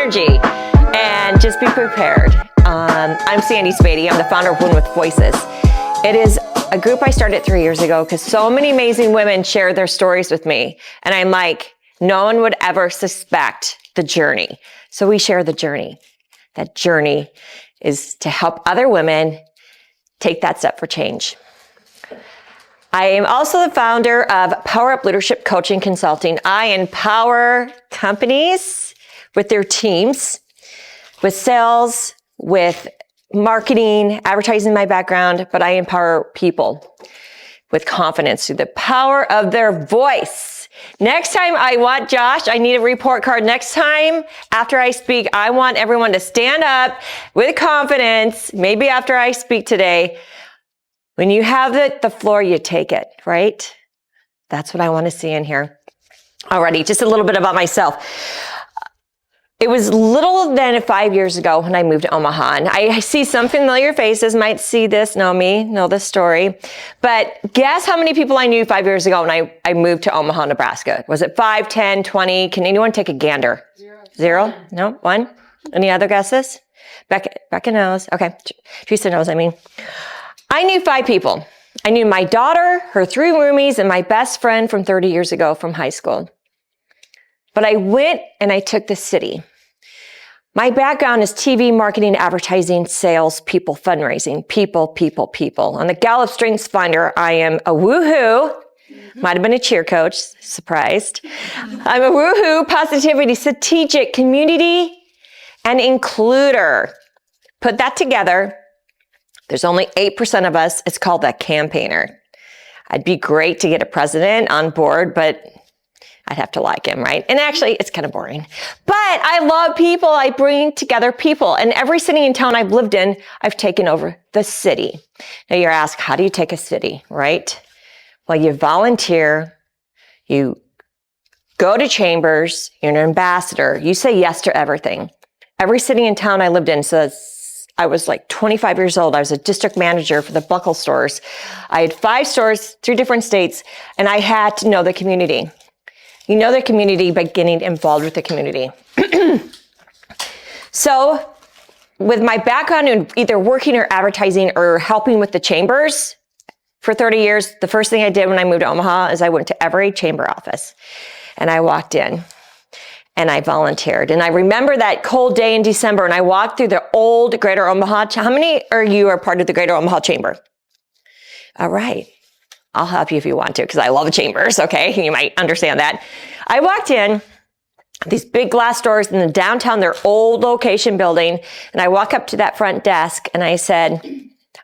energy, and just be prepared. I'm Sandy Spady. I'm the founder of Women with Voices. It is a group I started 3 years ago because so many amazing women share their stories with me. And I'm like, no one would ever suspect the journey. So we share the journey. That journey is to help other women take that step for change. I am also the founder of Power Up Leadership Coaching Consulting. I empower companies with their teams, with sales, with marketing, advertising, my background, but I empower people with confidence through the power of their voice. Next time I need a report card. Next time after I speak, I want everyone to stand up with confidence, maybe after I speak today. When you have the floor, you take it, right? That's what I want to see in here. Alrighty, just a little bit about myself. It was little than 5 years ago when I moved to Omaha. And I see some familiar faces, might see this, know me, know this story. But guess how many people I knew 5 years ago when I moved to Omaha, Nebraska? Was it 5, 10, 20? Can anyone take a gander? Zero? No? One? Any other guesses? Becca knows. Okay. Teresa knows, I mean. I knew 5 people. I knew my daughter, her 3 roomies, and my best friend from 30 years ago from high school. But I went and I took the city. My background is TV, marketing, advertising, sales, people, fundraising, people. On the Gallup Strengths Finder, I am a woohoo. Might have been a cheer coach, surprised. I'm a woohoo, positivity, strategic, community, and includer. Put that together. There's only 8% of us. It's called a campaigner. I'd be great to get a president on board, but I'd have to like him, right? And actually, it's kind of boring. But I love people. I bring together people. And every city and town I've lived in, I've taken over the city. Now you're asked, how do you take a city, right? Well, you volunteer. You go to chambers. You're an ambassador. You say yes to everything. Every city and town I lived in says, I was like 25 years old. I was a district manager for the Buckle stores. I had 5 stores, 3 different states, and I had to know the community. You know the community by getting involved with the community. So with my background in either working or advertising or helping with the chambers for 30 years, the first thing I did when I moved to Omaha is I went to every chamber office and I walked in. And I volunteered. And I remember that cold day in December, and I walked through the old Greater Omaha. How many of you are part of the Greater Omaha Chamber? All right. I'll help you if you want to, because I love chambers, okay? You might understand that. I walked in, these big glass doors in the downtown, their old location building, and I walk up to that front desk, and I said,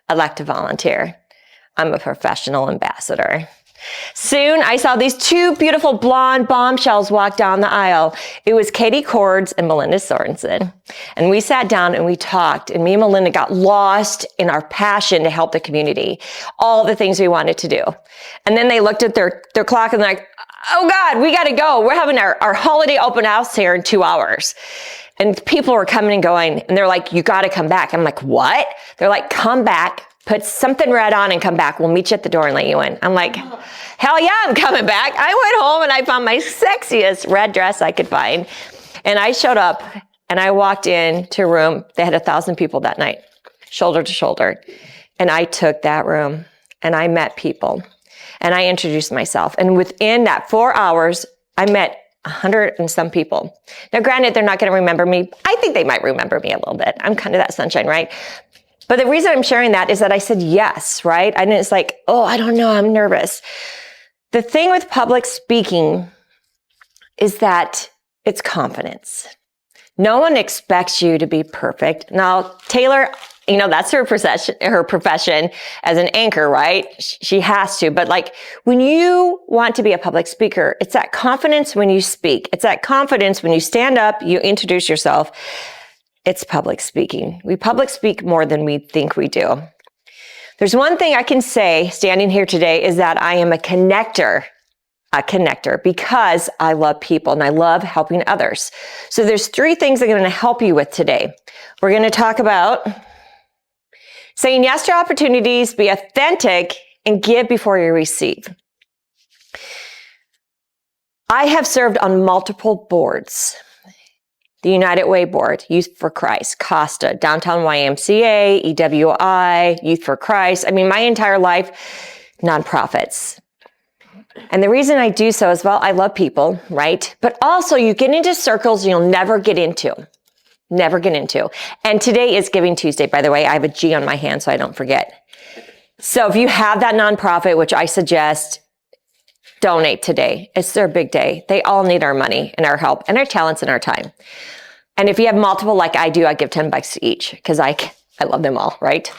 I'd like to volunteer. I'm a professional ambassador. Soon, I saw these 2 beautiful blonde bombshells walk down the aisle. It was Katie Cords and Melinda Sorensen. And we sat down and we talked, and me and Melinda got lost in our passion to help the community, all the things we wanted to do. And then they looked at their clock and they're like, oh God, we got to go. We're having our holiday open house here in 2 hours. And people were coming and going, and they're like, you got to come back. I'm like, what? They're like, come back. Put something red on and come back. We'll meet you at the door and let you in. I'm like, hell yeah, I'm coming back. I went home and I found my sexiest red dress I could find. And I showed up and I walked into a room. They had 1,000 people that night, shoulder to shoulder. And I took that room and I met people and I introduced myself. And within that 4 hours, I met 100 and some people. Now, granted, they're not going to remember me. I think they might remember me a little bit. I'm kind of that sunshine, right? But the reason I'm sharing that is that I said yes, right? And it's like, oh, I don't know, I'm nervous. The thing with public speaking is that it's confidence. No one expects you to be perfect. Now, Taylor, that's her profession as an anchor, right? She has to. But like when you want to be a public speaker, it's that confidence when you speak. It's that confidence when you stand up, you introduce yourself. It's public speaking. We public speak more than we think we do. There's one thing I can say standing here today is that I am a connector because I love people and I love helping others. So there's 3 things I'm going to help you with today. We're going to talk about saying yes to opportunities, be authentic, and give before you receive. I have served on multiple boards. the United Way Board, Youth for Christ, Costa, Downtown YMCA, EWI, Youth for Christ. I mean, my entire life, nonprofits. And the reason I do so is, well, I love people, right? But also you get into circles you'll never get into. Never get into. And today is Giving Tuesday, by the way. I have a G on my hand so I don't forget. So if you have that nonprofit, which I suggest, donate today. It's their big day. They all need our money and our help and our talents and our time. And if you have multiple like I do, I give $10 to each because I love them all, right?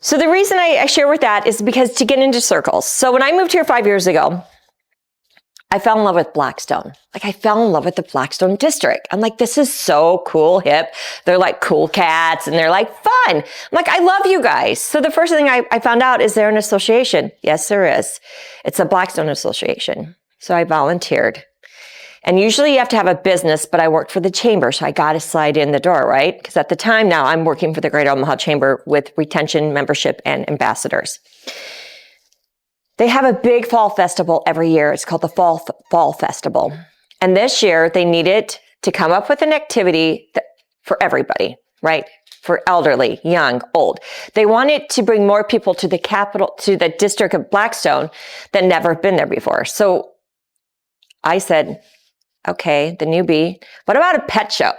So the reason I share with that is because to get into circles. So when I moved here 5 years ago, I fell in love with Blackstone. Like I fell in love with the Blackstone district. I'm like, this is so cool, hip. They're like cool cats and they're like fun. I'm like, I love you guys. So the first thing I found out is there an association? Yes, there is. It's a Blackstone association. So I volunteered. And usually you have to have a business, but I worked for the chamber. So I got to slide in the door, right? Because at the time now I'm working for the Greater Omaha Chamber with retention, membership, and ambassadors. They have a big fall festival every year. It's called the Fall Festival. And this year they needed to come up with an activity for everybody, right? For elderly, young, old. They wanted to bring more people to the district of Blackstone that never been there before. So I said, okay, the newbie, what about a pet show?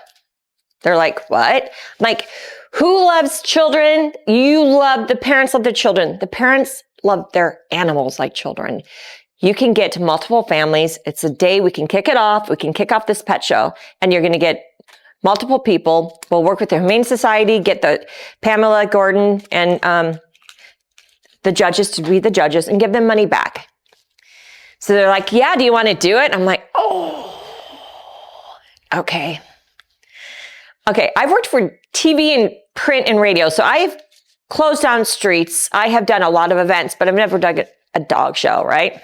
They're like, what? I'm like, who loves children? The parents love their children. The parents love their animals like children. You can get to multiple families. It's a day we can kick it off. We can kick off this pet show and you're going to get multiple people. We'll work with the Humane Society, get the Pamela Gordon and the judges to be the judges and give them money back. So they're like, yeah, do you want to do it? I'm like, oh, okay. Okay, I've worked for TV and print and radio. So I've closed down streets. I have done a lot of events, but I've never done a dog show, right?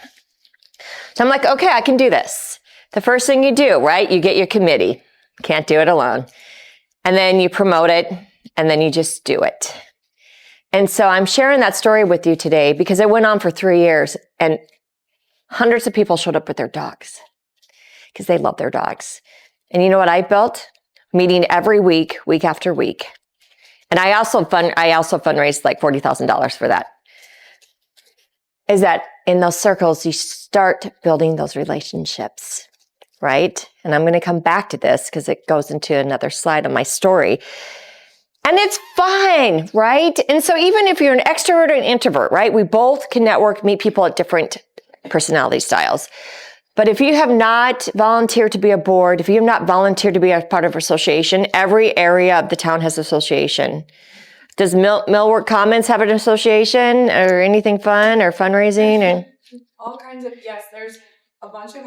So I'm like, okay, I can do this. The first thing you do, right? You get your committee. Can't do it alone. And then you promote it, and then you just do it. And so I'm sharing that story with you today because it went on for 3 years, and hundreds of people showed up with their dogs because they love their dogs. And you know what I built? Meeting every week, week after week. And I also fundraised like $40,000 for that. Is that in those circles, you start building those relationships, right? And I'm going to come back to this because it goes into another slide of my story. And it's fun, right? And so even if you're an extrovert or an introvert, right? We both can network, meet people at different personality styles. But if you have not volunteered to be a board, if you have not volunteered to be a part of an association, every area of the town has an association. Does Millwork Commons have an association or anything fun or fundraising? And all kinds of, yes, there's a bunch of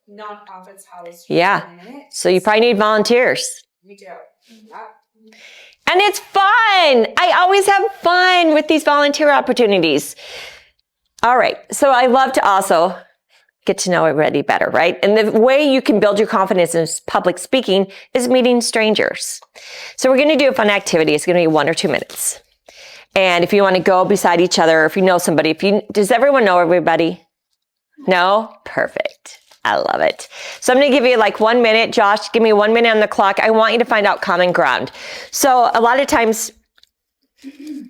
nonprofits housed. Yeah. So you probably need volunteers. We do. Yeah. And it's fun. I always have fun with these volunteer opportunities. All right. So I love to also get to know everybody better, right? And the way you can build your confidence in public speaking is meeting strangers. So we're going to do a fun activity. It's going to be 1 or 2 minutes. And if you want to go beside each other, if you know somebody, does everyone know everybody? No? Perfect. I love it. So I'm going to give you like 1 minute. Josh, give me 1 minute on the clock. I want you to find out common ground. So a lot of times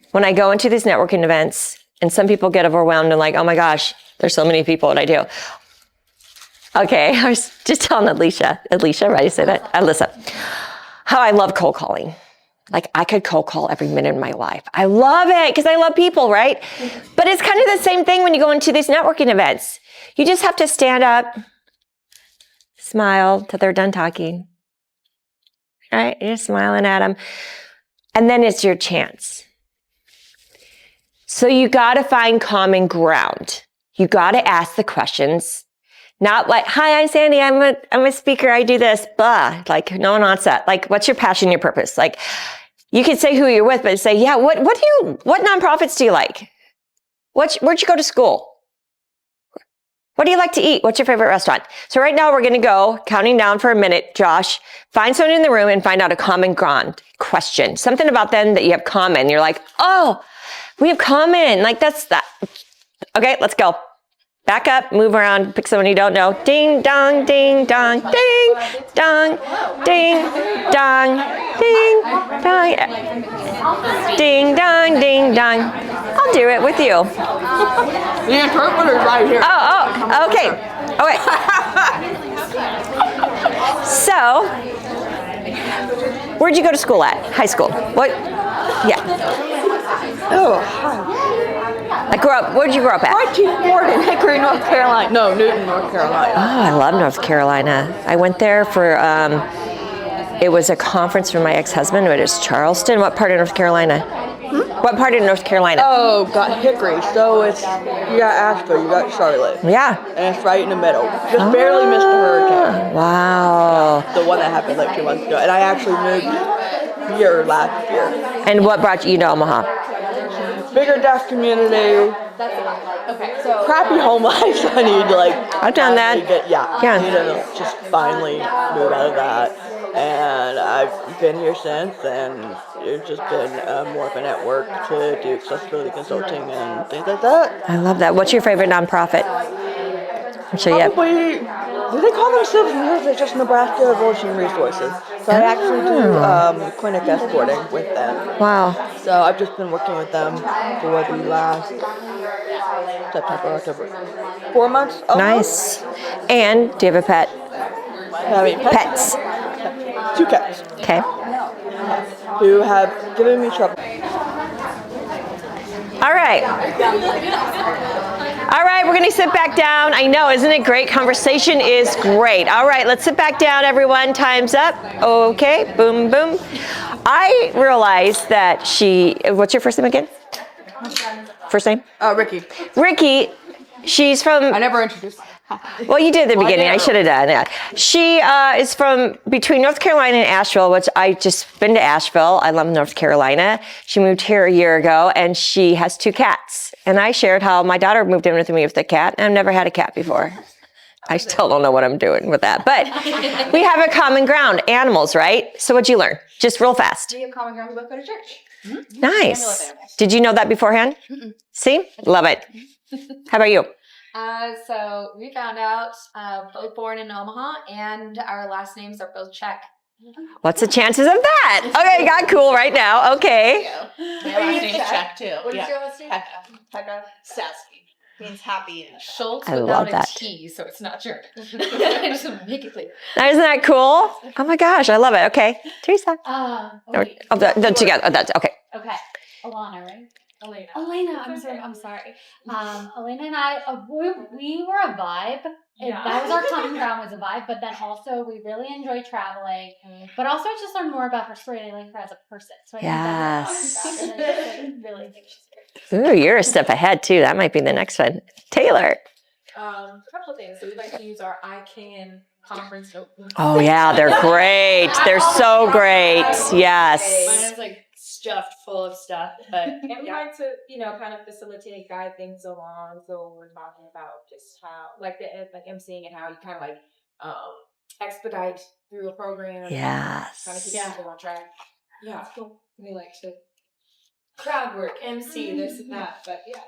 when I go into these networking events and some people get overwhelmed and like, oh my gosh, there's so many people, what I do. Okay, I was just telling Alicia, right? You say that? Alyssa, how I love cold calling. Like I could cold call every minute of my life. I love it because I love people, right? But it's kind of the same thing when you go into these networking events. You just have to stand up, smile till they're done talking, right? You're just smiling at them. And then it's your chance. So you got to find common ground. You got to ask the questions. Not like, hi, I'm Sandy. I'm a speaker. I do this, blah. Like no one wants that. Like, what's your passion, your purpose? Like, you can say who you're with, but say, yeah, what nonprofits do you like? Where'd you go to school? What do you like to eat? What's your favorite restaurant? So right now we're going to go counting down for a minute. Josh, find someone in the room and find out a common ground question. Something about them that you have common. You're like, oh, we have common. Like that's that. Okay, let's go. Back up, move around, pick someone you don't know. Ding, dong, ding, dong, ding, dong, ding, dong, ding, dong. Ding, dong, ding, dong. I'll do it with you. The interpreter's right here. Oh, okay. Okay. So, where'd you go to school at? High school. What? Yeah. Oh, I grew up, where'd you grow up at? I teach board in Hickory, North Carolina. No, Newton, North Carolina. Oh, I love North Carolina. I went there for, it was a conference for my ex-husband. It was Charleston. What part of North Carolina? What part of North Carolina? Oh, got Hickory. So it's, you got Asheville, you got Charlotte. Yeah. And it's right in the middle. Just barely missed the hurricane. Wow. The one that happened like 2 months ago. And I actually moved here last year. And what brought you to Omaha? Bigger deaf community. Crappy home life. I need to like. I've done that. I Yeah. need to just finally move out of that. And I've been here since, and it's just been more of a network to do accessibility consulting and things like that. I love that. What's your favorite nonprofit? I'll show you. Probably, do they call themselves just Nebraska Evolution Resources? So I actually do clinic escorting with them. Wow. So I've just been working with them for the last September, October, 4 months. Almost. Nice. And do you have a pet? I mean, Pets. 2 cats Okay. who have given me trouble. All right. All right, we're going to sit back down. I know, isn't it great? Conversation is great. All right, let's sit back down, everyone. Time's up. Okay, boom, boom. I realized that what's your first name again? First name? Ricky. Ricky. She's from... I never introduced. Well, you did at the beginning. I should have done that. She is from between North Carolina and Asheville, which I just been to Asheville. I love North Carolina. She moved here a year ago, and she has 2 cats. And I shared how my daughter moved in with me with a cat, and I've never had a cat before. I still don't know what I'm doing with that. But we have a common ground, animals, right? So what'd you learn? Just real fast. We have common ground. We both go to church. Mm-hmm. Nice. Did you know that beforehand? Mm-mm. See? Love it. How about you? So we found out both born in Omaha, and our last names are both Czech. What's the chances of that? Okay, got cool right now. Okay. My last name's Czech too. What is your last name? Pekka. Stasky. Means happy. Schultz I without love a that. T, so it's not German. I just want to make it clear. Isn't that cool? Oh my gosh, I love it. Okay. Teresa. Okay. The together. Oh, that's okay. Okay. Alana, right? Elena. I'm sorry. Elena and I, we were a vibe. And that was our common ground, was a vibe. But then also, we really enjoy traveling. But also, I just learned more about her story, and I like her as a person. So I think that's what I'm about. And I really think she's great. Ooh, you're a step ahead too. That might be the next one. Taylor. A couple of things. So we like to use our I Can conference notebooks. Oh yeah, they're great. They're so great. Yes. Mine is like stuffed full of stuff, but And we like to, kind of facilitate, guide things along. So we're talking about just how, like emceeing and how you kind of like expedite through a program. Yes. Kind of keep people on track. Yeah. So we like to crowd work, MC, this and that. But yeah.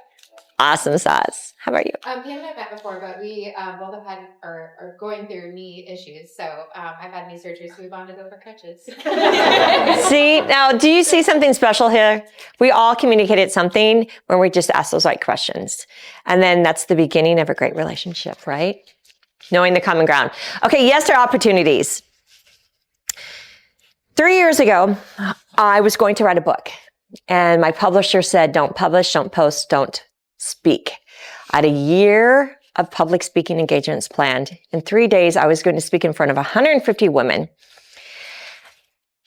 Awesome sauce. How about you? Pam and I met before, but we both have had are going through knee issues. So I've had knee surgery, so we bonded over crutches. See, now, do you see something special here? We all communicated something when we just asked those right questions. And then that's the beginning of a great relationship, right? Knowing the common ground. Okay, yes, there are opportunities. 3 years ago, I was going to write a book. And my publisher said, don't publish, don't post, don't speak. I had a year of public speaking engagements planned. In 3 days, I was going to speak in front of 150 women.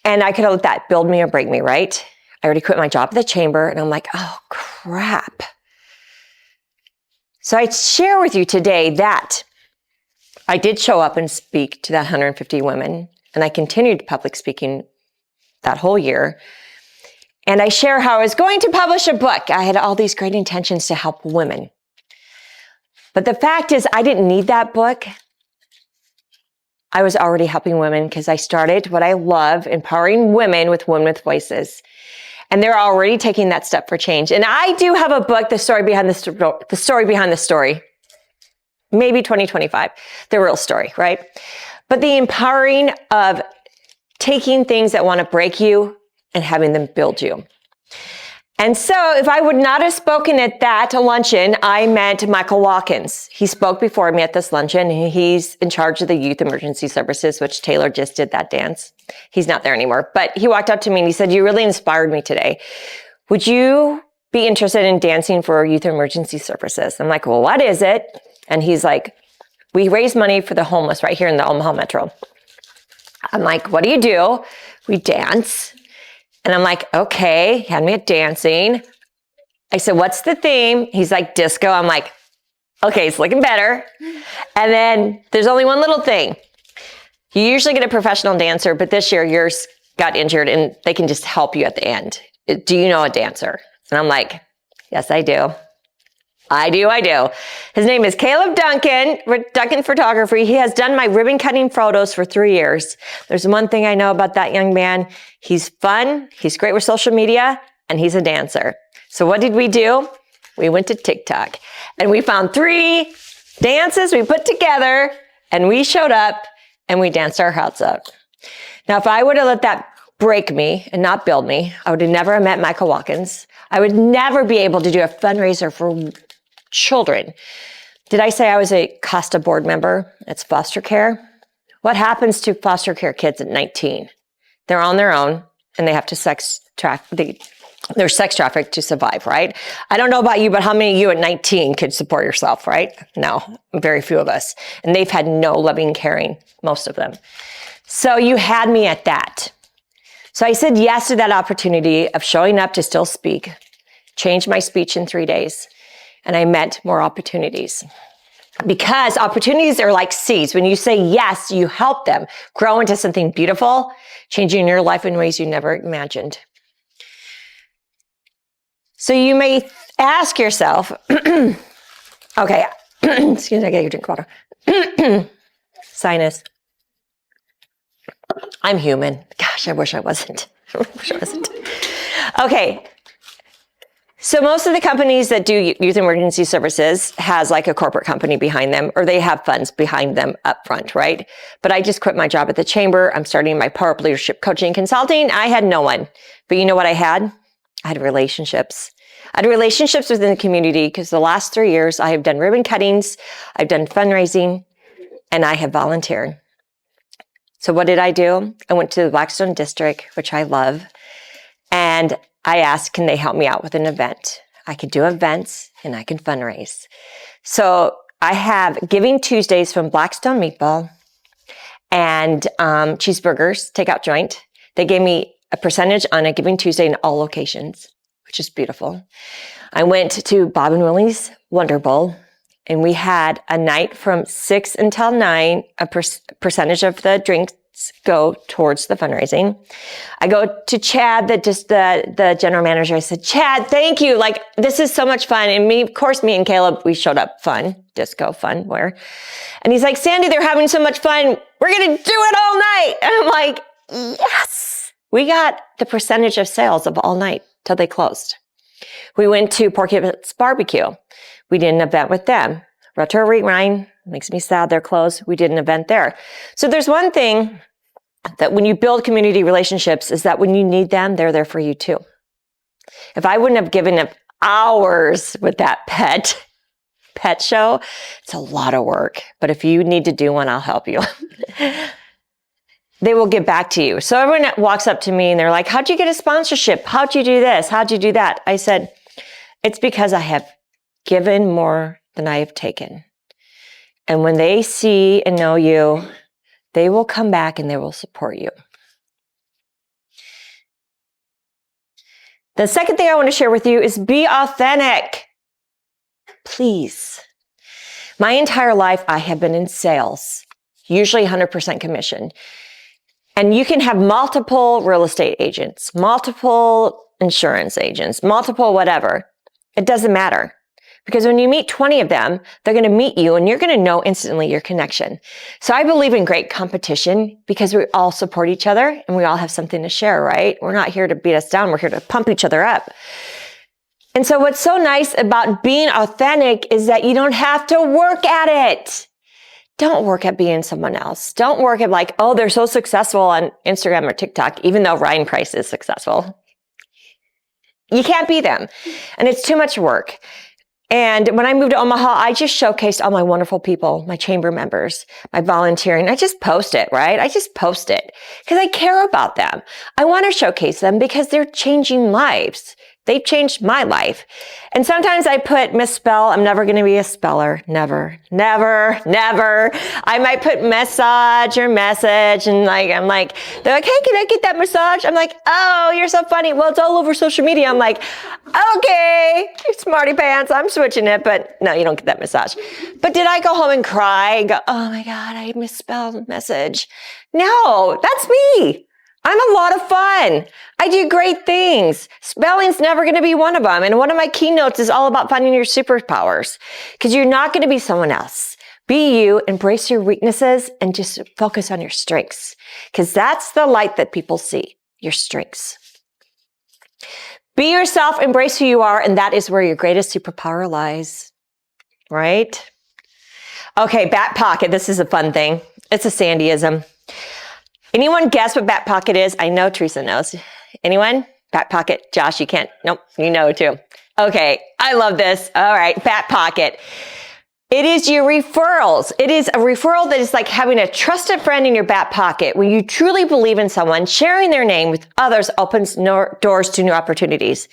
And I could have let that build me or break me, right? I already quit my job at the chamber, and I'm like, oh, crap. So I'd share with you today that I did show up and speak to that 150 women, and I continued public speaking that whole year. And I share how I was going to publish a book. I had all these great intentions to help women. But the fact is, I didn't need that book. I was already helping women because I started what I love, empowering women with voices. And they're already taking that step for change. And I do have a book, The Story Behind the Story. maybe 2025, the real story, right? But the empowering of taking things that want to break you and having them build you. And so if I would not have spoken at that luncheon, I met Michael Watkins. He spoke before me at this luncheon, and he's in charge of the Youth Emergency Services, which Taylor just did that dance. He's not there anymore, but he walked up to me and he said, "You really inspired me today. Would you be interested in dancing for Youth Emergency Services?" I'm like, "Well, what is it?" And he's like, "We raise money for the homeless right here in the Omaha Metro." I'm like, "What do you do?" "We dance." And I'm like, "Okay," he had me at dancing. I said, "What's the theme?" He's like, "Disco." I'm like, "Okay, it's looking better." And then there's only one little thing. You usually get a professional dancer, but this year yours got injured and they can just help you at the end. "Do you know a dancer?" And I'm like, "Yes, I do. I do. His name is Caleb Duncan, with Duncan Photography. He has done my ribbon cutting photos for 3 years. There's one thing I know about that young man. He's fun, he's great with social media, and he's a dancer. So what did we do? We went to TikTok and we found 3 dances we put together, and we showed up and we danced our hearts out. Now, if I would have let that break me and not build me, I would have never met Michael Watkins. I would never be able to do a fundraiser for children. Did I say I was a Costa board member? It's foster care. What happens to foster care kids at 19? They're on their own and they have to they're sex trafficked to survive, right? I don't know about you, but how many of you at 19 could support yourself, right? No, very few of us. And they've had no loving, caring, most of them. So you had me at that. So I said yes to that opportunity of showing up to still speak, changed my speech in 3 days, and I met more opportunities. Because opportunities are like seeds. When you say yes, you help them grow into something beautiful, changing your life in ways you never imagined. So you may ask yourself, okay, excuse me, I gotta drink water. Sinus. I'm human. Gosh, I wish I wasn't. Okay. So most of the companies that do youth emergency services has like a corporate company behind them, or they have funds behind them up front, right? But I just quit my job at the chamber. I'm starting my Power Up Leadership Coaching and Consulting. I had no one. But you know what I had? I had relationships. I had relationships within the community because the last 3 years I have done ribbon cuttings, I've done fundraising, and I have volunteered. So what did I do? I went to the Blackstone District, which I love, and I asked, can they help me out with an event? I could do events and I can fundraise. So I have Giving Tuesdays from Blackstone Meatball and cheeseburgers, takeout joint. They gave me a percentage on a Giving Tuesday in all locations, which is beautiful. I went to Bob and Willie's Wonder Bowl, and we had a night from 6 until 9, a percentage of the drinks go towards the fundraising. I go to Chad, the general manager. I said, "Chad, thank you. Like, this is so much fun." And me and Caleb, we showed up fun, disco fun, where? And he's like, "Sandy, they're having so much fun. We're going to do it all night." And I'm like, yes. We got the percentage of sales of all night till they closed. We went to Porky's Barbecue. We did an event with them. Rotary Rhine, makes me sad they're closed. We did an event there. So there's one thing that when you build community relationships is that when you need them, they're there for you too. If I wouldn't have given up hours with that pet show, it's a lot of work. But if you need to do one, I'll help you. They will get back to you. So everyone walks up to me and they're like, "How'd you get a sponsorship? How'd you do this? How'd you do that?" I said, "It's because I have given more than I have taken. And when they see and know you, they will come back and they will support you." The second thing I want to share with you is be authentic. Please. My entire life, I have been in sales, usually 100% commission. And you can have multiple real estate agents, multiple insurance agents, multiple whatever. It doesn't matter. Because when you meet 20 of them, they're going to meet you and you're going to know instantly your connection. So I believe in great competition because we all support each other and we all have something to share, right? We're not here to beat us down. We're here to pump each other up. And so what's so nice about being authentic is that you don't have to work at it. Don't work at being someone else. Don't work at like, oh, they're so successful on Instagram or TikTok, even though Ryan Price is successful. You can't be them. And it's too much work. And when I moved to Omaha, I just showcased all my wonderful people, my chamber members, my volunteering. I just post it, right? I just post it because I care about them. I want to showcase them because they're changing lives. They've changed my life. And sometimes I put misspell. I'm never going to be a speller. Never, never, never. I might put massage or message. And I'm like, they're like, hey, can I get that massage? I'm like, oh, you're so funny. Well, it's all over social media. I'm like, okay, smarty pants. I'm switching it. But no, you don't get that massage. But did I go home and cry and go, oh my God, I misspelled message? No, that's me. I'm a lot of fun. I do great things. Spelling's never going to be one of them. And one of my keynotes is all about finding your superpowers because you're not going to be someone else. Be you, embrace your weaknesses, and just focus on your strengths because that's the light that people see, your strengths. Be yourself, embrace who you are, and that is where your greatest superpower lies, right? Okay, back pocket. This is a fun thing. It's a Sandyism. Anyone guess what back pocket is? I know Teresa knows. Anyone? Back pocket. Josh, you can't. Nope, you know too. Okay, I love this. All right, back pocket. It is your referrals. It is a referral that is like having a trusted friend in your back pocket. When you truly believe in someone, sharing their name with others opens doors to new opportunities.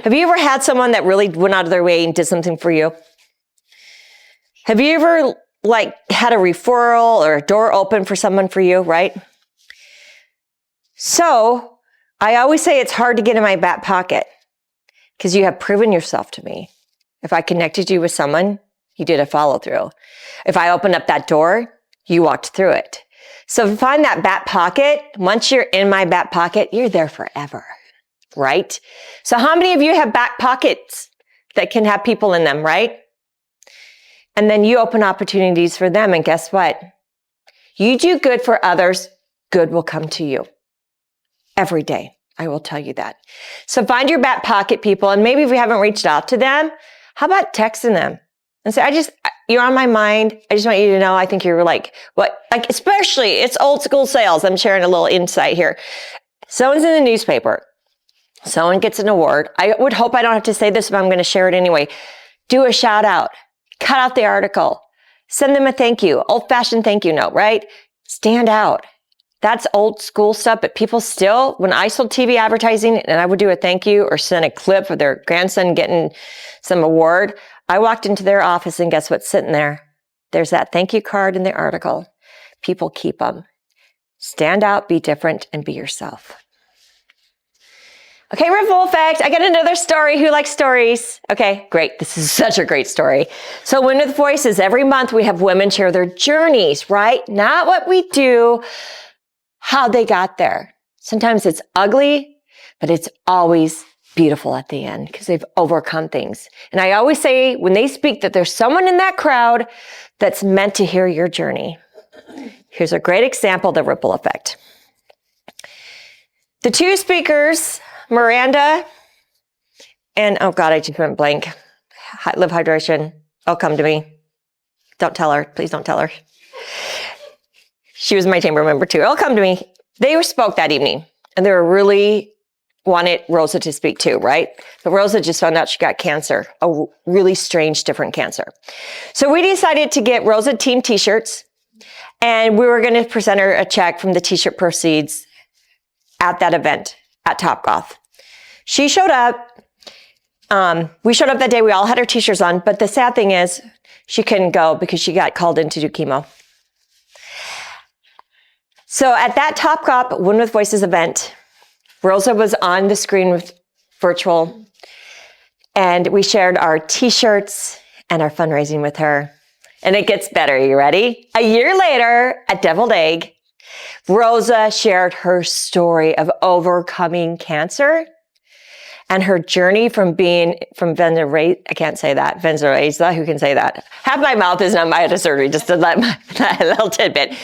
Have you ever had someone that really went out of their way and did something for you? Have you ever had a referral or a door open for someone for you, right? So I always say it's hard to get in my back pocket because you have proven yourself to me. If I connected you with someone, you did a follow through. If I opened up that door, you walked through it. So find that back pocket. Once you're in my back pocket, you're there forever, right? So how many of you have back pockets that can have people in them, right? And then you open opportunities for them. And guess what? You do good for others, good will come to you. Every day, I will tell you that. So find your back pocket people, and maybe if you haven't reached out to them, how about texting them and say, you're on my mind. I just want you to know, I think you're especially, it's old school sales. I'm sharing a little insight here. Someone's in the newspaper. Someone gets an award. I would hope I don't have to say this, but I'm going to share it anyway. Do a shout out. Cut out the article. Send them a thank you. Old-fashioned thank you note, right? Stand out. That's old school stuff, but people still, when I sold TV advertising and I would do a thank you or send a clip of their grandson getting some award, I walked into their office and guess what's sitting there? There's that thank you card in the article. People keep them. Stand out, be different, and be yourself. Okay, ripple effect. I got another story. Who likes stories? Okay, great. This is such a great story. So Win with Voices, every month we have women share their journeys, right? Not what we do, how they got there. Sometimes it's ugly, but it's always beautiful at the end because they've overcome things. And I always say when they speak that there's someone in that crowd that's meant to hear your journey. Here's a great example, the ripple effect. The two speakers, Miranda and, oh God, I just went blank. Live Hydration. Oh, come to me. Don't tell her. Please don't tell her. She was my chamber member too. Oh, come to me. They spoke that evening and they were really wanted Rosa to speak too, right? But Rosa just found out she got cancer, a really strange, different cancer. So we decided to get Rosa team t-shirts and we were going to present her a check from the t-shirt proceeds at that event at Topgolf. She showed up. We showed up that day. We all had our t-shirts on, but the sad thing is she couldn't go because she got called in to do chemo. So at that Topgolf Win with Voices event, Rosa was on the screen with virtual, and we shared our t-shirts and our fundraising with her. And it gets better. You ready? A year later at Deviled Egg, Rosa shared her story of overcoming cancer and her journey from being from Venezuela. I can't say that. Venezuela. Who can say that? Half my mouth is not my surgery, just to let that little tidbit.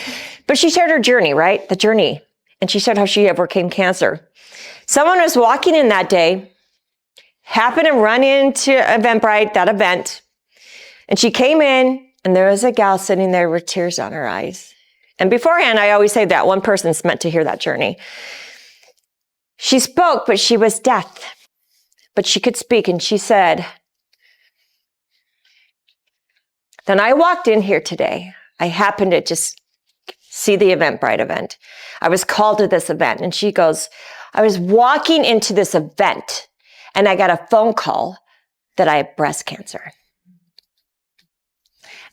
But she shared her journey, right? The journey. And she shared how she overcame cancer. Someone was walking in that day, happened to run into Eventbrite, that event, and she came in, and there was a gal sitting there with tears on her eyes. And beforehand, I always say that one person's meant to hear that journey. She spoke, but she was deaf, but she could speak, and she said, then I walked in here today. I happened to just see the Eventbrite event. I was called to this event, and she goes, I was walking into this event, and I got a phone call that I have breast cancer.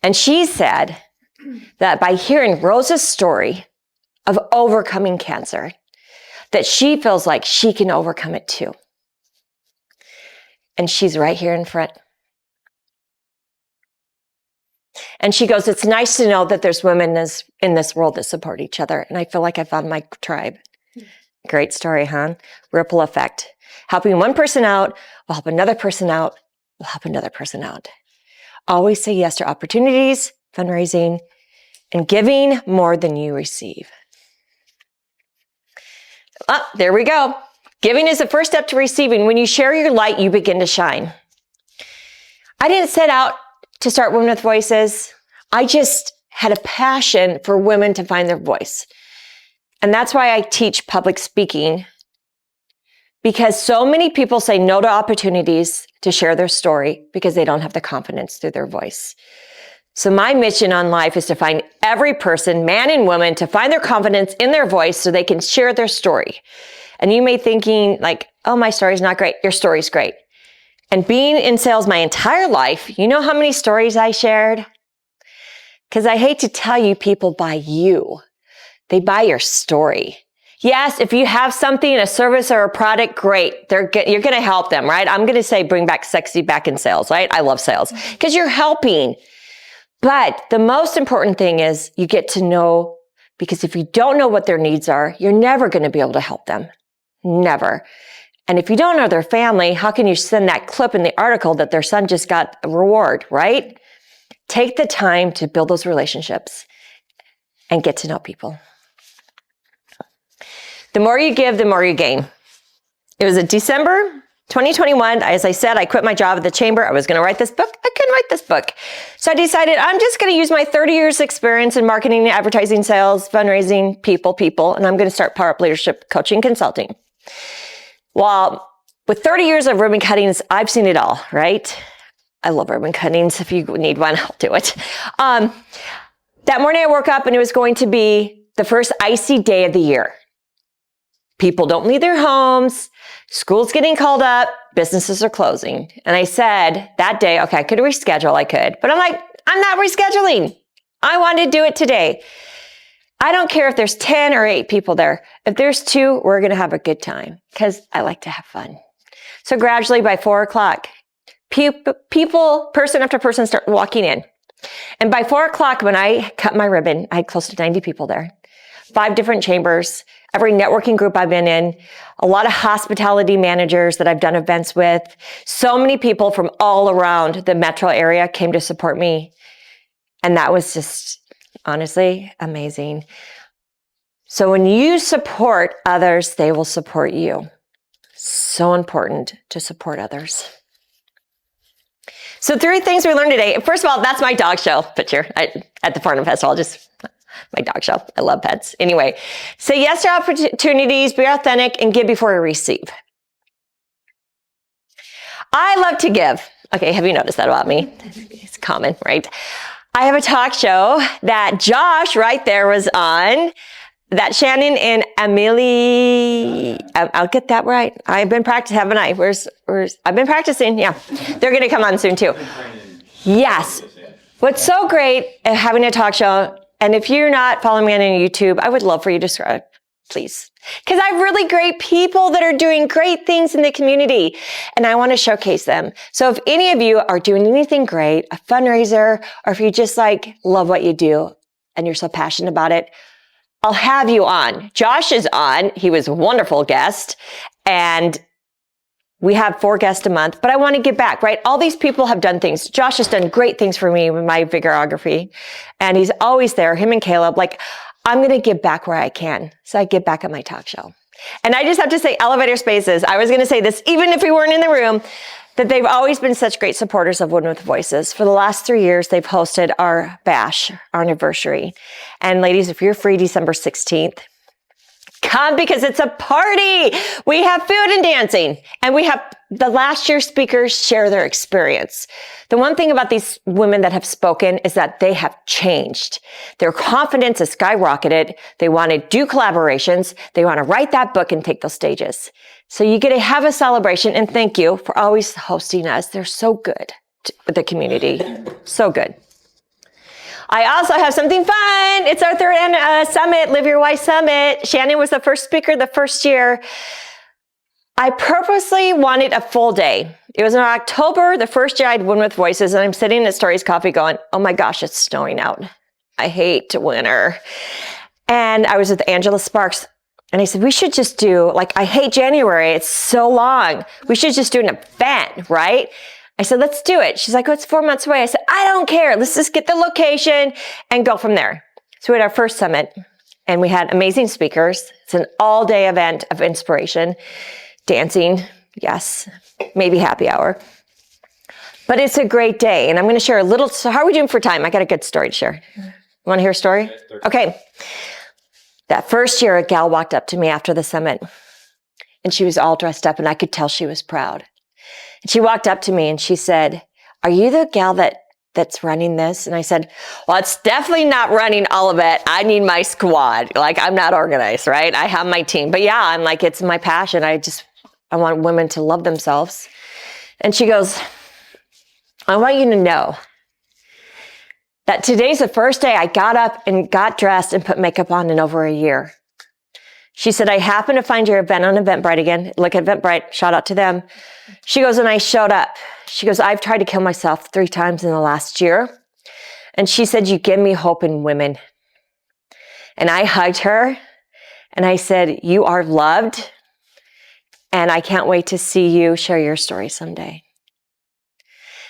And she said that by hearing Rosa's story of overcoming cancer, that she feels like she can overcome it too. And she's right here in front. And she goes, it's nice to know that there's women in this world that support each other. And I feel like I found my tribe. Great story, huh? Ripple effect. Helping one person out will help another person out, will help another person out. Always say yes to opportunities, fundraising, and giving more than you receive. Ah, there we go. Giving is the first step to receiving. When you share your light, you begin to shine. I didn't set out to start Women with Voices. I just had a passion for women to find their voice. And that's why I teach public speaking, because so many people say no to opportunities to share their story because they don't have the confidence through their voice. So my mission on life is to find every person, man and woman, to find their confidence in their voice so they can share their story. And you may thinking like, oh, my story's not great. Your story's great. And being in sales my entire life, you know how many stories I shared? Because I hate to tell you, people buy you. They buy your story. Yes, if you have something, a service or a product, great. You're going to help them, right? I'm going to say bring back sexy back in sales, right? I love sales because you're helping. But the most important thing is you get to know, because if you don't know what their needs are, you're never going to be able to help them. Never. And if you don't know their family, how can you send that clip in the article that their son just got a reward, right? Take the time to build those relationships and get to know people. The more you give, the more you gain. It was in December 2021. As I said, I quit my job at the chamber. I was going to write this book. I couldn't write this book. So I decided I'm just going to use my 30 years experience in marketing, advertising, sales, fundraising, people, and I'm going to start Power Up Leadership Coaching Consulting. Well, with 30 years of ribbon cuttings, I've seen it all, right? I love ribbon cuttings. If you need one, I'll do it. That morning I woke up and it was going to be the first icy day of the year. People don't leave their homes. School's getting called up. Businesses are closing. And I said that day, okay, I could reschedule. I could. But I'm like, I'm not rescheduling. I want to do it today. I don't care if there's 10 or 8 people there. If there's 2, we're going to have a good time because I like to have fun. So gradually by 4 o'clock, people, person after person start walking in. And by 4 o'clock, when I cut my ribbon, I had close to 90 people there. 5 different chambers, every networking group I've been in, a lot of hospitality managers that I've done events with. So many people from all around the metro area came to support me. And that was just honestly amazing. So when you support others, they will support you. So important to support others. So 3 things we learned today. First of all, that's my dog show picture at the Farnham Festival. Just my dog show. I love pets. Anyway, say yes to opportunities, be authentic, and give before you receive. I love to give. Okay, have you noticed that about me? It's common, right? I have a talk show that Josh right there was on, that Shannon and Amelie, I'll get that right. I've been practicing, haven't I? I've been practicing, yeah. They're going to come on soon too. Yes. What's so great at having a talk show, and if you're not following me on YouTube, I would love for you to subscribe, please. Because I have really great people that are doing great things in the community, and I want to showcase them. So if any of you are doing anything great, a fundraiser, or if you just love what you do and you're so passionate about it, I'll have you on. Josh is on. He was a wonderful guest, and we have 4 guests a month, but I want to give back, right? All these people have done things. Josh has done great things for me with my videography, and he's always there, him and Caleb. I'm going to give back where I can. So I give back at my talk show. And I just have to say, Elevator Spaces, I was going to say this even if we weren't in the room, that they've always been such great supporters of Women with Voices. For the last 3 years, they've hosted our bash, our anniversary. And ladies, if you're free December 16th, come because it's a party. We have food and dancing, and we have the last year speakers share their experience. The one thing about these women that have spoken is that they have changed. Their confidence has skyrocketed. They want to do collaborations. They want to write that book and take those stages. So you get to have a celebration, and thank you for always hosting us. They're so good with the community. So good. I also have something fun. It's our third summit, Live Your Why Summit. Shannon was the first speaker the first year. I purposely wanted a full day. It was in October, the first year I'd win with Voices, and I'm sitting at Stories Coffee going, oh my gosh, it's snowing out. I hate winter. And I was with Angela Sparks, and I said, we should just do, I hate January. It's so long. We should just do an event, right? I said, let's do it. She's like, oh, it's 4 months away. I said, I don't care. Let's just get the location and go from there. So we had our first summit, and we had amazing speakers. It's an all-day event of inspiration, dancing, yes, maybe happy hour. But it's a great day, and I'm going to share a little. So how are we doing for time? I got a good story to share. You want to hear a story? Okay. That first year, a gal walked up to me after the summit, and she was all dressed up, and I could tell she was proud. And she walked up to me and she said, are you the gal that's running this? And I said, well, it's definitely not running all of it. I need my squad. I'm not organized, right? I have my team. But yeah, I'm like, it's my passion. I want women to love themselves. And she goes, I want you to know that today's the first day I got up and got dressed and put makeup on in over a year. She said, I happened to find your event on Eventbrite again. Look at Eventbrite. Shout out to them. She goes, and I showed up. She goes, I've tried to kill myself 3 times in the last year. And she said, you give me hope in women. And I hugged her and I said, you are loved. And I can't wait to see you share your story someday.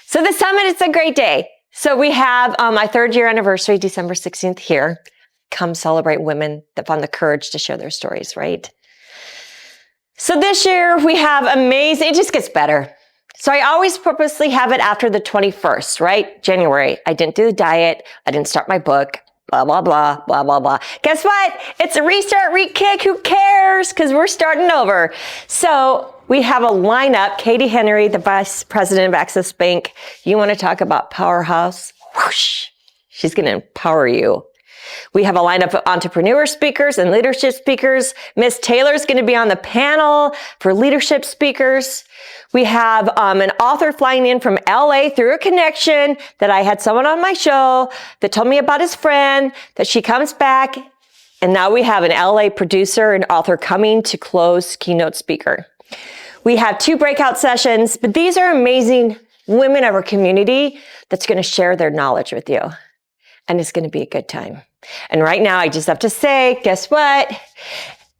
So the summit, it's a great day. So we have my 3rd year anniversary, December 16th here. Come celebrate women that found the courage to share their stories, right? So this year we have amazing, it just gets better. So I always purposely have it after the 21st, right? January. I didn't do the diet. I didn't start my book, blah, blah, blah, blah, blah, blah. Guess what? It's a restart, re-kick. Who cares? Because we're starting over. So we have a lineup. Katie Henry, the Vice President of Access Bank. You want to talk about powerhouse? Whoosh. She's going to empower you. We have a lineup of entrepreneur speakers and leadership speakers. Miss Taylor's going to be on the panel for leadership speakers. We have an author flying in from LA through a connection that I had someone on my show that told me about his friend, that she comes back. And now we have an LA producer and author coming to close keynote speaker. We have 2 breakout sessions, but these are amazing women of our community that's going to share their knowledge with you. And it's going to be a good time. And right now, I just have to say, guess what?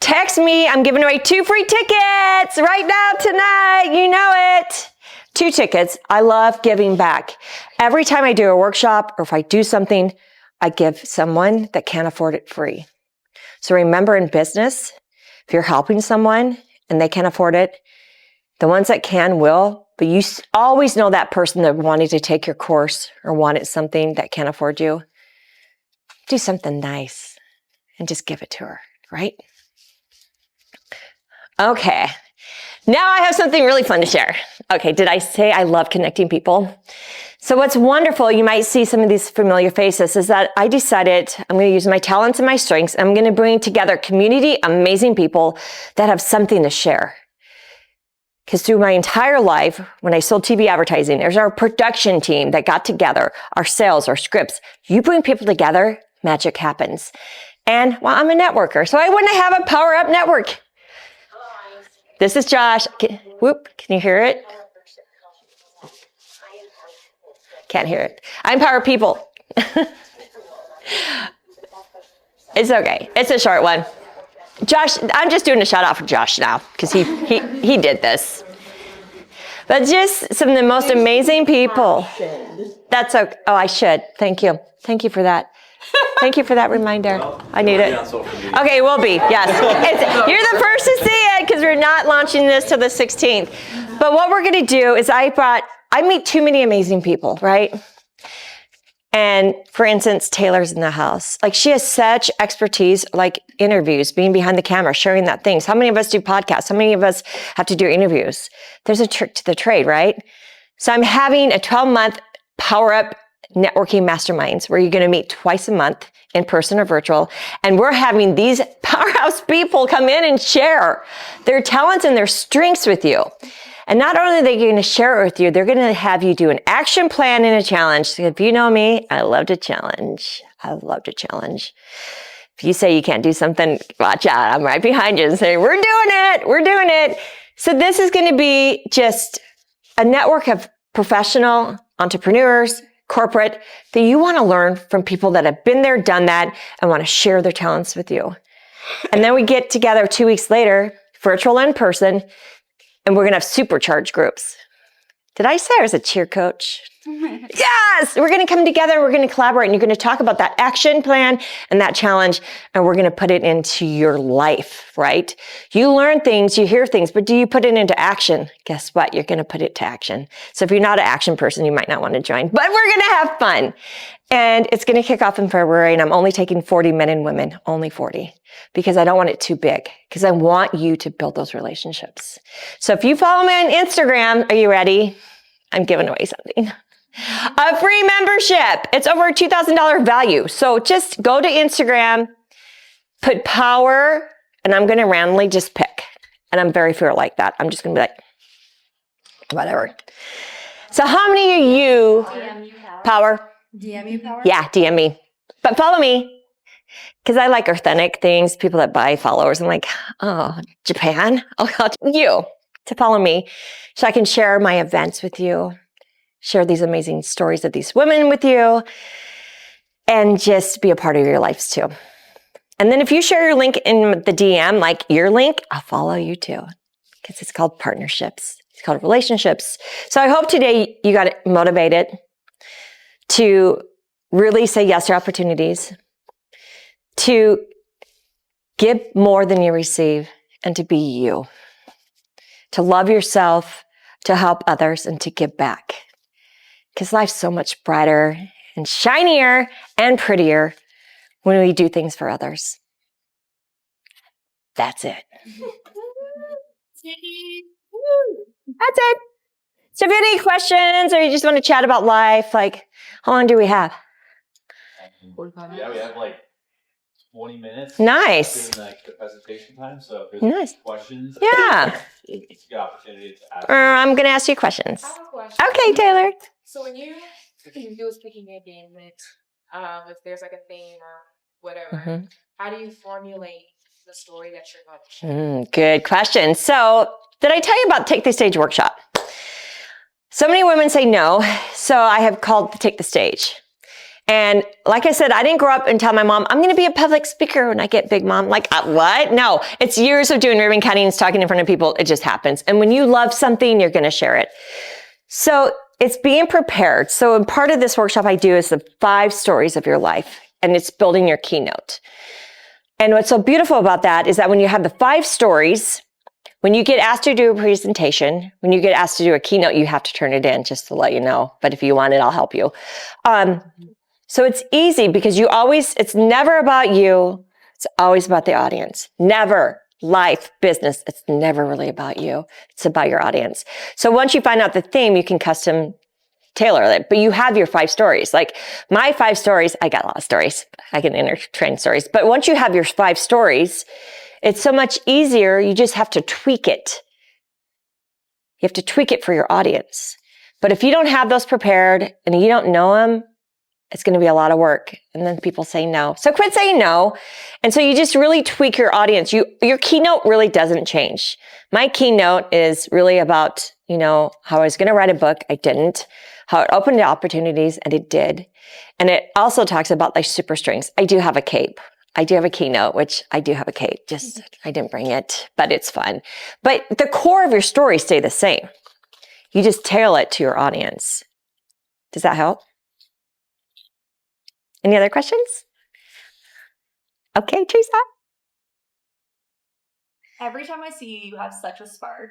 Text me. I'm giving away 2 free tickets right now tonight. You know it. 2 tickets. I love giving back. Every time I do a workshop or if I do something, I give someone that can't afford it free. So remember, in business, if you're helping someone and they can't afford it, the ones that can will, but you always know that person that wanted to take your course or wanted something that can't afford you. Do something nice and just give it to her, right? Okay. Now I have something really fun to share. Okay, did I say I love connecting people? So what's wonderful, you might see some of these familiar faces, is that I decided I'm going to use my talents and my strengths. I'm going to bring together community, amazing people that have something to share. Because through my entire life, when I sold TV advertising, there's our production team that got together, our sales, our scripts. You bring people together, magic happens. And well, I'm a networker, so I want to have a Power Up network. This is Josh. Can you hear it? Can't hear it. I empower people. It's okay. It's a short one. Josh, I'm just doing a shout out for Josh now because he did this. But just some of the most amazing people. That's okay. Oh, I should. Thank you. Thank you for that. Thank you for that reminder. I need it. Be on social media. Okay, we'll be, yes. You're the first to see it because we're not launching this till the 16th. But what we're going to do is I meet too many amazing people, right? And for instance, Taylor's in the house. Like she has such expertise, like interviews, being behind the camera, sharing that things. How many of us do podcasts? How many of us have to do interviews? There's a trick to the trade, right? So I'm having a 12-month Power Up networking masterminds where you're going to meet twice a month in person or virtual. And we're having these powerhouse people come in and share their talents and their strengths with you. And not only are they going to share it with you, they're going to have you do an action plan and a challenge. So if you know me, I love to challenge. I love to challenge. If you say you can't do something, watch out. I'm right behind you and say, we're doing it. We're doing it. So this is going to be just a network of professional entrepreneurs, corporate, that you want to learn from people that have been there, done that, and want to share their talents with you. And then we get together 2 weeks later, virtual and in person, and we're going to have supercharged groups. Did I say I was a cheer coach? Yes! We're going to come together and we're going to collaborate and you're going to talk about that action plan and that challenge and we're going to put it into your life, right? You learn things, you hear things, but do you put it into action? Guess what? You're going to put it to action. So if you're not an action person, you might not want to join, but we're going to have fun. And it's going to kick off in February and I'm only taking 40 men and women, only 40, because I don't want it too big, because I want you to build those relationships. So if you follow me on Instagram, are you ready? I'm giving away something. A free membership. It's over a $2,000 value. So just go to Instagram, put power, and I'm going to randomly just pick. And I'm very fair like that. I'm just going to be like, whatever. So how many of you, DM you power? DM you power? Yeah, DM me. But follow me. Because I like authentic things, people that buy followers. I'm like, oh, Japan? Oh, you to follow me so I can share my events with you, share these amazing stories of these women with you, and just be a part of your lives too. And then if you share your link in the DM, like your link, I'll follow you too, because it's called partnerships. It's called relationships. So I hope today you got motivated to really say yes to opportunities, to give more than you receive, and to be you, to love yourself, to help others, and to give back. Because life's so much brighter and shinier and prettier when we do things for others. That's it. That's it. So if you have any questions or you just want to chat about life, like, how long do we have? Yeah, we have like 20 minutes. Nice. Doing like the presentation time. So if there's Nice. questions, Yeah. it's a good opportunity to ask. I'm going to ask you questions. I have a question. Okay, Taylor. So when you was picking a game, if there's like a theme or whatever, how do you formulate the story that you're going to share? Good question. So did I tell you about Take the Stage workshop? So many women say no. So I have called Take the Stage. And like I said, I didn't grow up and tell my mom, I'm going to be a public speaker when I get big, Mom. Like, what? No, it's years of doing ribbon cuttings, talking in front of people. It just happens. And when you love something, you're going to share it. So it's being prepared. So in part of this workshop I do is the 5 stories of your life, and it's building your keynote. And what's so beautiful about that is that when you have the 5 stories, when you get asked to do a presentation, when you get asked to do a keynote, you have to turn it in, just to let you know. But if you want it, I'll help you. So it's easy because it's never about you. It's always about the audience. Never. Life, business, it's never really about you. It's about your audience. So once you find out the theme, you can custom tailor it. But you have your 5 stories. Like my 5 stories, I got a lot of stories. I can intertrain stories. But once you have your 5 stories, it's so much easier. You just have to tweak it. You have to tweak it for your audience. But if you don't have those prepared and you don't know them, it's going to be a lot of work. And then people say no. So quit saying no. And so you just really tweak your audience. Your keynote really doesn't change. My keynote is really about, how I was going to write a book. I didn't. How it opened opportunities, and it did. And it also talks about like super strengths. I do have a cape. I do have a keynote, which I do have a cape. Just, I didn't bring it, but it's fun. But the core of your story stay the same. You just tailor it to your audience. Does that help? Any other questions? Okay, Teresa. Every time I see you, you have such a spark.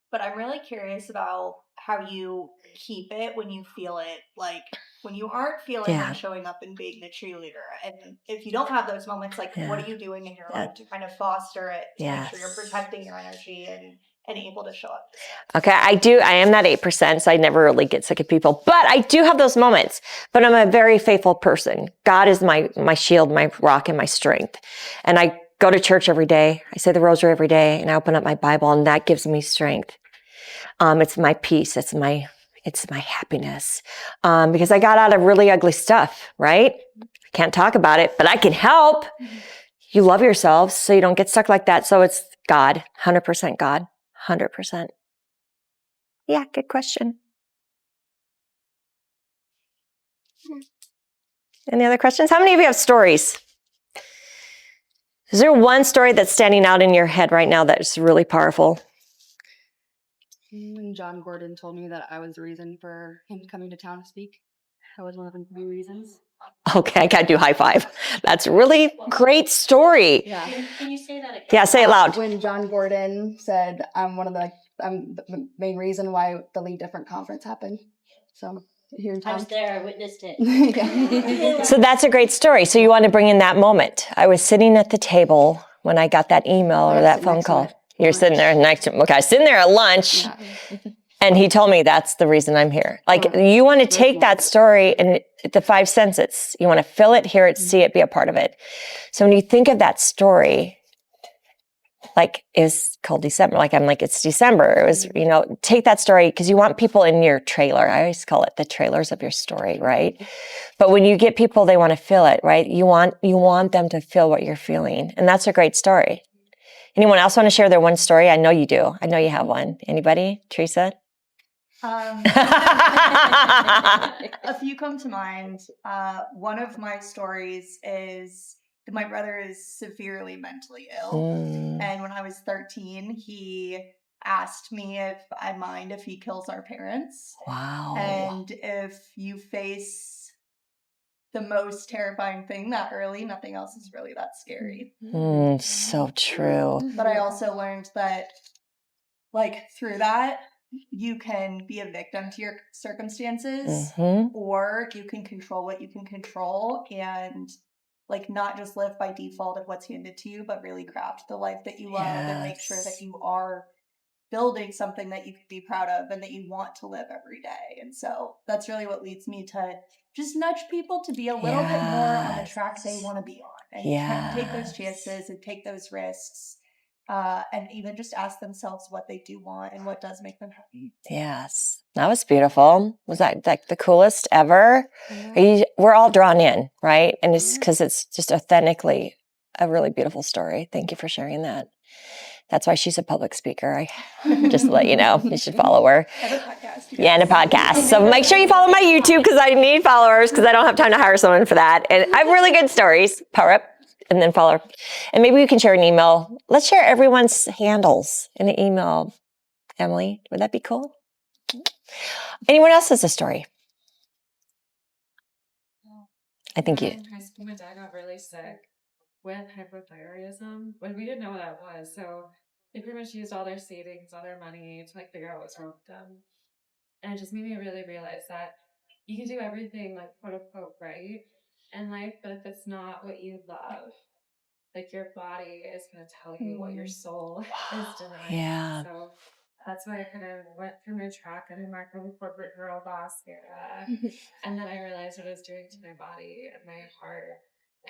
But I'm really curious about how you keep it when you feel it, like when you aren't feeling Yeah. like showing up and being the cheerleader. And if you don't have those moments, like what Yeah. are you doing in your Yeah. life to kind of foster it, to make sure you're Yes. protecting your energy and able to show up? Okay, I am that 8%, so I never really get sick of people. But I do have those moments. But I'm a very faithful person. God is my shield, my rock, and my strength. And I go to church every day. I say the rosary every day, and I open up my Bible, and that gives me strength. It's my peace. It's my happiness. Because I got out of really ugly stuff, right? Can't talk about it, but I can help. You love yourselves so you don't get stuck like that. So it's God, 100% God, 100%. Yeah, good question. Any other questions? How many of you have stories? Is there one story that's standing out in your head right now that's really powerful? When John Gordon told me that I was the reason for him coming to town to speak, that was one of the few reasons. Okay, I gotta do high five. That's a really great story. Yeah. Can you say that again? Yeah, say it loud. When John Gordon said I'm the main reason why the Lead Different conference happened. So here in town. I was there. I witnessed it. Yeah. So that's a great story. So you want to bring in that moment. I was sitting at the table when I got that email or that phone call. You're sitting there next to him. Okay, I was sitting there at lunch. Yeah. And he told me that's the reason I'm here. Like you want to take that story and the 5 senses. You want to feel it, hear it, see it, be a part of it. So when you think of that story, like it's cold December, like I'm like, it's December. It was, take that story because you want people in your trailer. I always call it the trailers of your story, right? But when you get people, they want to feel it, right? You want them to feel what you're feeling. And that's a great story. Anyone else want to share their one story? I know you do. I know you have one. Anybody? Teresa? A few come to mind. One of my stories is that my brother is severely mentally ill. And when I was 13, he asked me if I mind if he kills our parents. Wow. And if you face the most terrifying thing that early, nothing else is really that scary. So true. But I also learned that, through that, you can be a victim to your circumstances, or you can control what you can control and, not just live by default of what's handed to you, but really craft the life that you love and make sure that you are building something that you can be proud of and that you want to live every day. And so that's really what leads me to just nudge people to be a little bit more on the track they want to be on and kind of take those chances and take those risks. And even just ask themselves what they do want and what does make them happy. Yes. That was beautiful. Was that like the coolest ever? Yeah. We're all drawn in, right? And it's because it's just authentically a really beautiful story. Thank you for sharing that. That's why she's a public speaker. Just to let you know, you should follow her. I have a podcast. Yeah, and a podcast. So make sure you follow my YouTube because I need followers because I don't have time to hire someone for that. And I have really good stories. Power up. And then follow. And maybe we can share an email. Let's share everyone's handles in an email, Emily. Would that be cool? Anyone else has a story? I think you. In high school, my dad got really sick with hypothyroidism when we didn't know what that was. So they pretty much used all their savings, all their money to figure out what's wrong with them. And it just made me really realize that you can do everything quote unquote right in life, but if it's not what you love, your body is going to tell you what your soul is denying. Yeah. So that's why I kind of went through my track in the macro corporate girl boss era. And then I realized what I was doing to my body and my heart.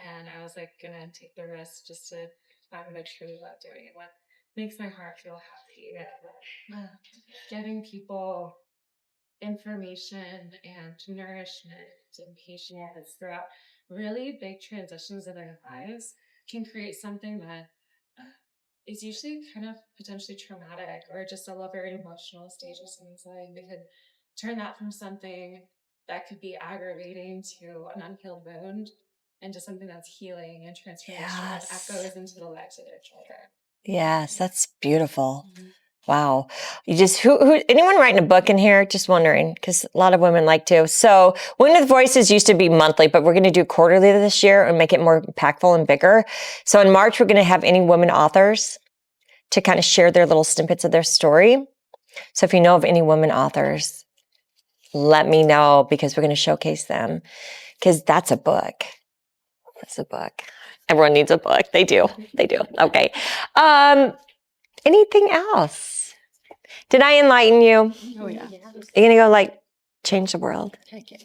And I was going to take the risk just to find what I truly love doing and what makes my heart feel happy. And getting people information and nourishment and patience throughout really big transitions in their lives can create something that is usually kind of potentially traumatic or just a very emotional stage of someone's life. They could turn that from something that could be aggravating to an unhealed wound into something that's healing and transformational and echoes into the lives of their children. Yes, that's beautiful. Wow. You just, anyone writing a book in here? Just wondering, because a lot of women like to. So Women with Voices used to be monthly, but we're going to do quarterly this year and make it more impactful and bigger. So in March, we're going to have any women authors to kind of share their little snippets of their story. So if you know of any women authors, let me know, because we're going to showcase them, because that's a book. That's a book. Everyone needs a book. They do. They do. Okay. Anything else? Did I enlighten you? Oh yeah. Are you going to go like change the world? Heck yes.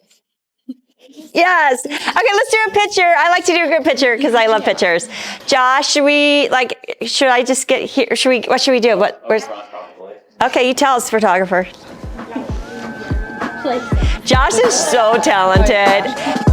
Yes. Okay, let's do a picture. I like to do a good picture because I love pictures. Josh, should I just get here? What should we do? Where's? Okay, you tell us, photographer. Josh is so talented.